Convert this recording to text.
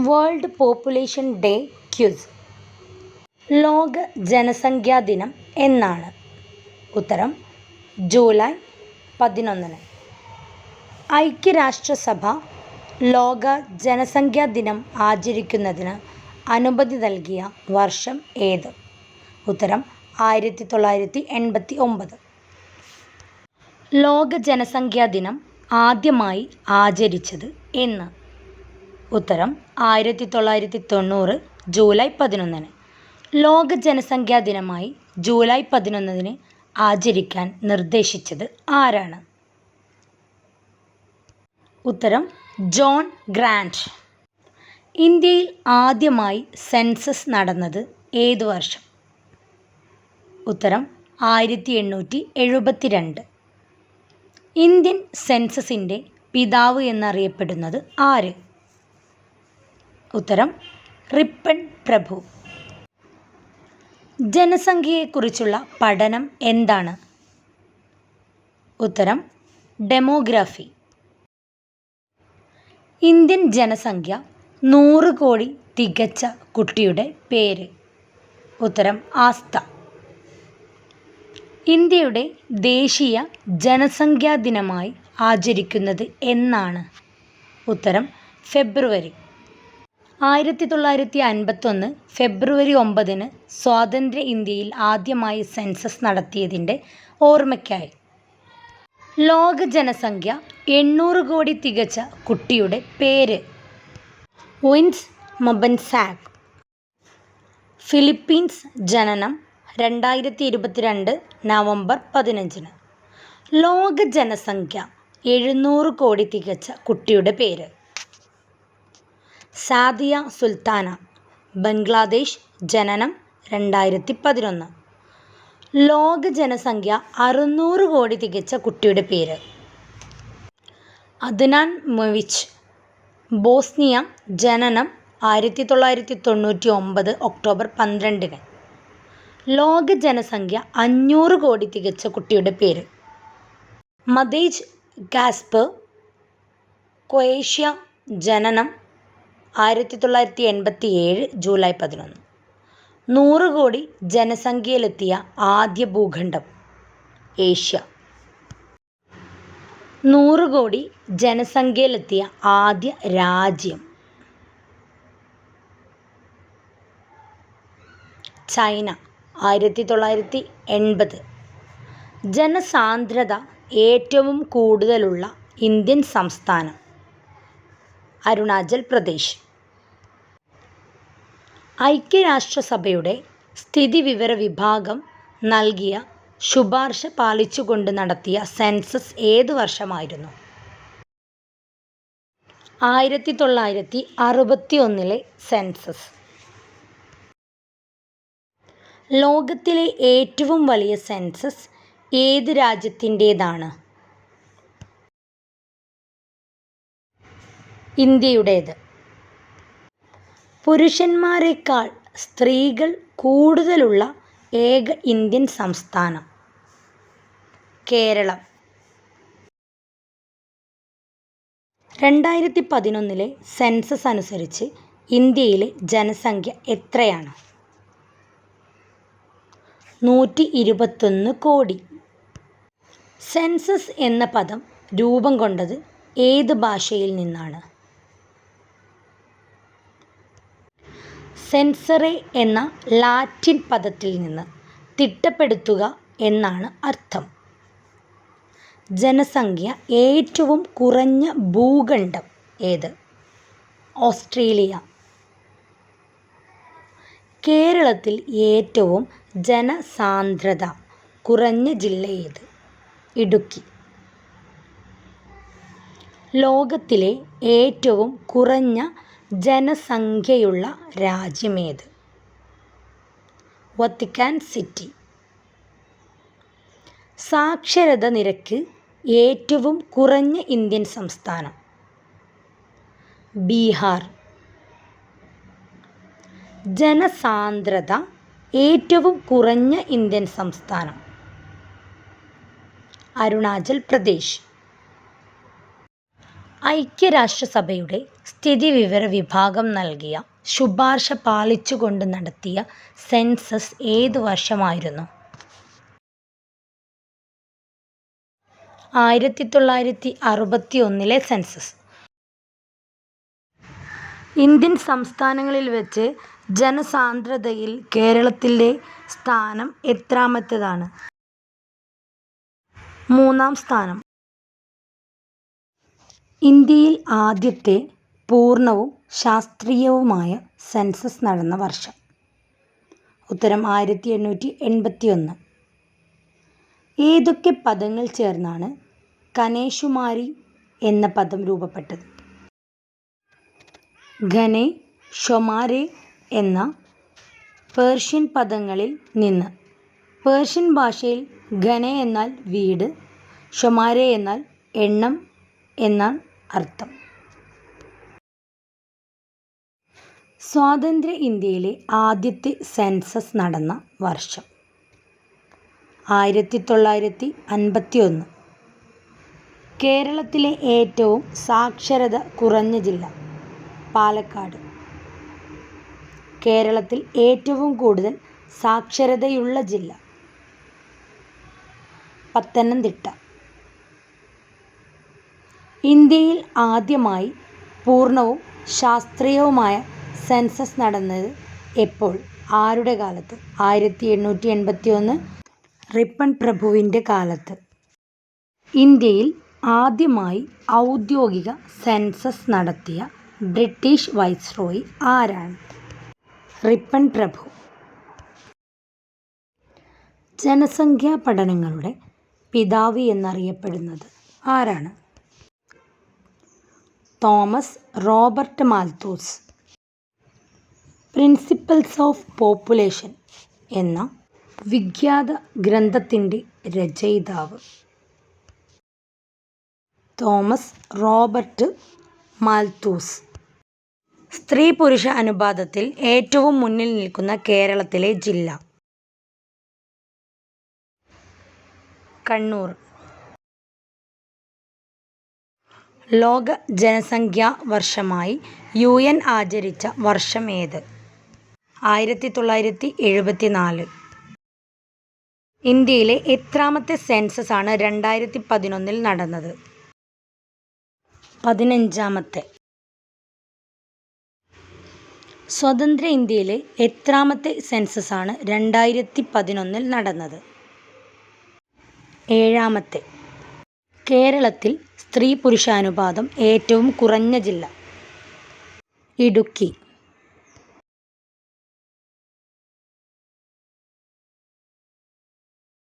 World population day quiz. ലോക ജനസംഖ്യാ ദിനം എന്നാണ്? ഉത്തരം ജൂലൈ 11. ഐക്യരാഷ്ട്രസഭ ലോക ജനസംഖ്യാ ദിനം ആചരിക്കുന്നതിന് അനുമതി നൽകിയ വർഷം ഏത്? ഉത്തരം 1989. ലോക ജനസംഖ്യാ ദിനം ആദ്യമായി ആചരിച്ചത് എന്ന്? ഉത്തരം 1990 ജൂലൈ 11. ലോക ജനസംഖ്യാ ദിനമായി ജൂലൈ 11 ആചരിക്കാൻ നിർദ്ദേശിച്ചത് ആരാണ്? ഉത്തരം ജോൺ ഗ്രാന്റ്. ഇന്ത്യയിൽ ആദ്യമായി സെൻസസ് നടന്നത് ഏത് വർഷം? ഉത്തരം 1872. ഇന്ത്യൻ സെൻസസിൻ്റെ പിതാവ് എന്നറിയപ്പെടുന്നത് ആര്? ഉത്തരം റിപ്പൺ പ്രഭു. ജനസംഖ്യയെക്കുറിച്ചുള്ള പഠനം എന്താണ്? ഉത്തരം ഡെമോഗ്രാഫി. ഇന്ത്യൻ ജനസംഖ്യ 100 കോടി തികച്ച കുട്ടിയുടെ പേര്? ഉത്തരം ആസ്ത. ഇന്ത്യയുടെ ദേശീയ ജനസംഖ്യാ ദിനമായി ആചരിക്കുന്നത് എന്നാണ്? ഉത്തരം ഫെബ്രുവരി. 1951 ഫെബ്രുവരി 9 സ്വാതന്ത്ര്യ ഇന്ത്യയിൽ ആദ്യമായി സെൻസസ് നടത്തിയതിൻ്റെ ഓർമ്മയ്ക്കായി. ലോക ജനസംഖ്യ 800 കോടി തികച്ച കുട്ടിയുടെ പേര്? വിൻസ് മൊബൻസാക്. ഫിലിപ്പീൻസ് ജനനം 2022 നവംബർ 15. ലോക ജനസംഖ്യ 700 കോടി തികച്ച കുട്ടിയുടെ പേര്? സാദിയ സുൽത്താന. ബംഗ്ലാദേശ് ജനനം 2011. ലോക ജനസംഖ്യ 600 കോടി തികച്ച കുട്ടിയുടെ പേര്? അദ്നാൻ മൊവിച്ച്. ബോസ്നിയ ജനനം 1999 ഒക്ടോബർ 12. ലോക ജനസംഖ്യ 500 കോടി തികച്ച കുട്ടിയുടെ പേര്? മതേജ് ഗാസ്പർ. ക്രൊയേഷ്യ ജനനം 1987 ജൂലൈ 11. 100 കോടി ജനസംഖ്യയിലെത്തിയ ആദ്യ ഭൂഖണ്ഡം? ഏഷ്യ. 100 കോടി ജനസംഖ്യയിലെത്തിയ ആദ്യ രാജ്യം? ചൈന 1980. ജനസാന്ദ്രത ഏറ്റവും കൂടുതലുള്ള ഇന്ത്യൻ സംസ്ഥാനം? അരുണാചൽ പ്രദേശ്. ഐക്യരാഷ്ട്രസഭയുടെ സ്ഥിതിവിവര വിഭാഗം നൽകിയ ശുപാർശ പാലിച്ചുകൊണ്ട് നടത്തിയ സെൻസസ് ഏത് വർഷമായിരുന്നു? 1961 സെൻസസ്. ലോകത്തിലെ ഏറ്റവും വലിയ സെൻസസ് ഏത് രാജ്യത്തിൻ്റേതാണ്? ഇന്ത്യയുടേത്. പുരുഷന്മാരെക്കാൾ സ്ത്രീകൾ കൂടുതലുള്ള ഏക ഇന്ത്യൻ സംസ്ഥാനം? കേരളം. 2011 സെൻസസ് അനുസരിച്ച് ഇന്ത്യയിലെ ജനസംഖ്യ എത്രയാണ്? 121 കോടി. സെൻസസ് എന്ന പദം രൂപം കൊണ്ടത് ഏത് ഭാഷയിൽ നിന്നാണ്? സെൻസറെ എന്ന ലാറ്റിൻ പദത്തിൽ നിന്ന്. തിട്ടപ്പെടുത്തുക എന്നാണ് അർത്ഥം. ജനസംഖ്യ ഏറ്റവും കുറഞ്ഞ ഭൂഖണ്ഡം ഏത്? ഓസ്ട്രേലിയ. കേരളത്തിൽ ഏറ്റവും ജനസാന്ദ്രത കുറഞ്ഞ ജില്ല ഏത്? ഇടുക്കി. ലോകത്തിലെ ഏറ്റവും കുറഞ്ഞ ജനസംഖ്യയുള്ള രാജ്യമേത്? Vatican city. സാക്ഷരത നിരക്ക് ഏറ്റവും കുറഞ്ഞ ഇന്ത്യൻ സംസ്ഥാനം? ബീഹാർ. ജനസാന്ദ്രത ഏറ്റവും കുറഞ്ഞ ഇന്ത്യൻ സംസ്ഥാനം? അരുണാചൽ പ്രദേശ്. ഐക്യരാഷ്ട്രസഭയുടെ സ്ഥിതിവിവര വിഭാഗം നൽകിയ ശുപാർശ പാലിച്ചുകൊണ്ട് നടത്തിയ സെൻസസ് ഏതു വർഷമായിരുന്നു? 1961 സെൻസസ്. ഇന്ത്യൻ സംസ്ഥാനങ്ങളിൽ വെച്ച് ജനസാന്ദ്രതയിൽ കേരളത്തിൻ്റെ സ്ഥാനം എത്രാമത്തേതാണ്? 3-ാം സ്ഥാനം. ഇന്ത്യയിൽ ആദ്യത്തെ പൂർണ്ണവും ശാസ്ത്രീയവുമായ സെൻസസ് നടന്ന വർഷം? ഉത്തരം 1881. ഏതൊക്കെ പദങ്ങൾ ചേർന്നാണ് കനേഷുമാരി എന്ന പദം രൂപപ്പെട്ടത്? ഘനെ, ഷൊമാരെ എന്ന പേർഷ്യൻ പദങ്ങളിൽ നിന്ന്. പേർഷ്യൻ ഭാഷയിൽ ഘനെ എന്നാൽ വീട്, ഷൊമാരെ എന്നാൽ എണ്ണം എന്നാണ് അർത്ഥം. സ്വാതന്ത്ര്യ ഇന്ത്യയിലെ ആദ്യത്തെ സെൻസസ് നടന്ന വർഷം? 1951. കേരളത്തിലെ ഏറ്റവും സാക്ഷരത കുറഞ്ഞ ജില്ല? പാലക്കാട്. കേരളത്തിൽ ഏറ്റവും കൂടുതൽ സാക്ഷരതയുള്ള ജില്ല? പത്തനംതിട്ട. ഇന്ത്യയിൽ ആദ്യമായി പൂർണ്ണവും ശാസ്ത്രീയവുമായ സെൻസസ് നടന്നത് എപ്പോൾ? ആരുടെ കാലത്ത്? 1881 റിപ്പൺ പ്രഭുവിൻ്റെ കാലത്ത്. ഇന്ത്യയിൽ ആദ്യമായി ഔദ്യോഗിക സെൻസസ് നടത്തിയ ബ്രിട്ടീഷ് വൈസ്രോയി ആരാണ്? റിപ്പൺ പ്രഭു. ജനസംഖ്യാ പഠനങ്ങളുടെ പിതാവ് എന്നറിയപ്പെടുന്നത് ആരാണ്? Thomas Robert Malthus. Principles of population എന്ന വിഖ്യാത ഗ്രന്ഥത്തിൻ്റെ രചയിതാവ്? Thomas Robert Malthus. സ്ത്രീ പുരുഷ അനുപാതത്തിൽ ഏറ്റവും മുന്നിൽ നിൽക്കുന്ന കേരളത്തിലെ ജില്ല? കണ്ണൂർ. ലോക ജനസംഖ്യാ വർഷമായി UN ആചരിച്ച വർഷം ഏത്? 1974. ഇന്ത്യയിലെ എത്രാമത്തെ സെൻസസ് ആണ് 2011 നടന്നത്? 15-ാമത്തെ. സ്വതന്ത്ര ഇന്ത്യയിലെ എത്രാമത്തെ സെൻസസ് ആണ് 2011 നടന്നത്? 7-ാമത്തെ. കേരളത്തിൽ സ്ത്രീ പുരുഷ അനുപാതം ഏറ്റവും കുറഞ്ഞ ജില്ല? ഇടുക്കി.